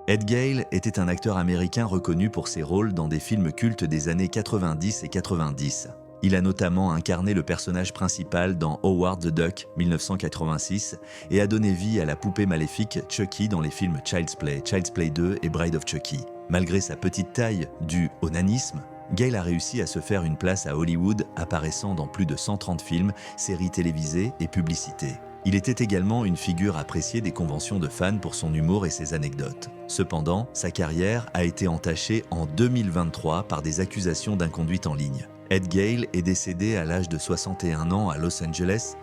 Ed Gale était un acteur américain reconnu pour ses rôles dans des films cultes des années 90 et 90. Il a notamment incarné le personnage principal dans Howard the Duck 1986 et a donné vie à la poupée maléfique Chucky dans les films Child's Play 2 et Bride of Chucky. Malgré sa petite taille due au nanisme, Gale a réussi à se faire une place à Hollywood, apparaissant dans plus de 130 films, séries télévisées et publicités. Il était également une figure appréciée des conventions de fans pour son humour et ses anecdotes. Cependant, sa carrière a été entachée en 2023 par des accusations d'inconduite en ligne. Ed Gale est décédé à l'âge de 61 ans à Los Angeles.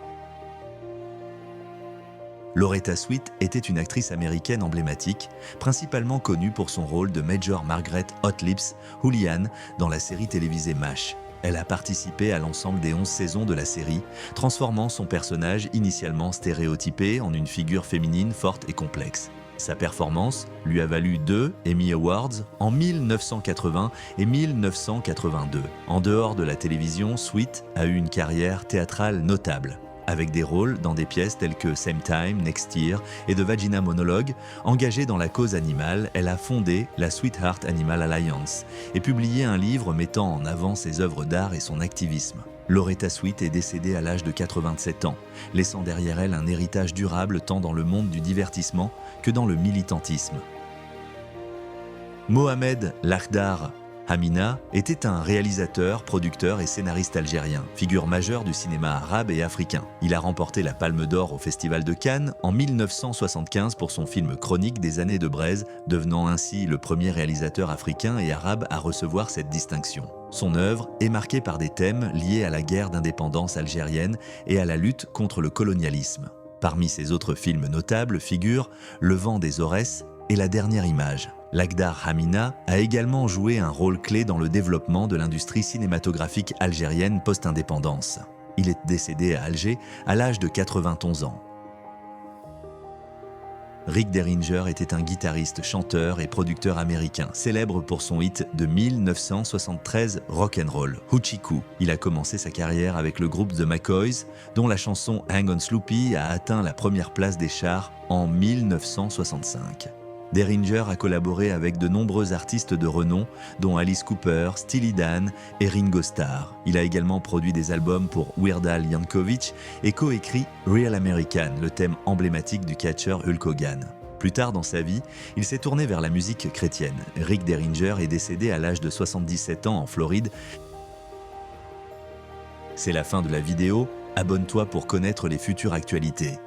Loretta Swit était une actrice américaine emblématique, principalement connue pour son rôle de Major Margaret Hot Lips Houlihan dans la série télévisée MASH. Elle a participé à l'ensemble des 11 saisons de la série, transformant son personnage initialement stéréotypé en une figure féminine forte et complexe. Sa performance lui a valu 2 Emmy Awards en 1980 et 1982. En dehors de la télévision, Swit a eu une carrière théâtrale notable, avec des rôles dans des pièces telles que Same Time, Next Year et The Vagina Monologue. Engagée dans la cause animale, elle a fondé la Sweetheart Animal Alliance et publié un livre mettant en avant ses œuvres d'art et son activisme. Loretta Swit est décédée à l'âge de 87 ans, laissant derrière elle un héritage durable tant dans le monde du divertissement que dans le militantisme. Mohamed Lakhdar Hamina était un réalisateur, producteur et scénariste algérien, figure majeure du cinéma arabe et africain. Il a remporté la Palme d'Or au Festival de Cannes en 1975 pour son film Chronique des années de braise, devenant ainsi le premier réalisateur africain et arabe à recevoir cette distinction. Son œuvre est marquée par des thèmes liés à la guerre d'indépendance algérienne et à la lutte contre le colonialisme. Parmi ses autres films notables figurent Le vent des Aurès et La dernière image. Lakhdar Hamina a également joué un rôle clé dans le développement de l'industrie cinématographique algérienne post-indépendance. Il est décédé à Alger à l'âge de 91 ans. Rick Derringer était un guitariste, chanteur et producteur américain, célèbre pour son hit de 1973 rock'n'roll, Hoochie Coo. Il a commencé sa carrière avec le groupe The McCoys, dont la chanson Hang on Sloopy a atteint la première place des charts en 1965. Derringer a collaboré avec de nombreux artistes de renom, dont Alice Cooper, Steely Dan et Ringo Starr. Il a également produit des albums pour Weird Al Yankovic et coécrit Real American, le thème emblématique du catcheur Hulk Hogan. Plus tard dans sa vie, il s'est tourné vers la musique chrétienne. Rick Derringer est décédé à l'âge de 77 ans en Floride. C'est la fin de la vidéo. Abonne-toi pour connaître les futures actualités.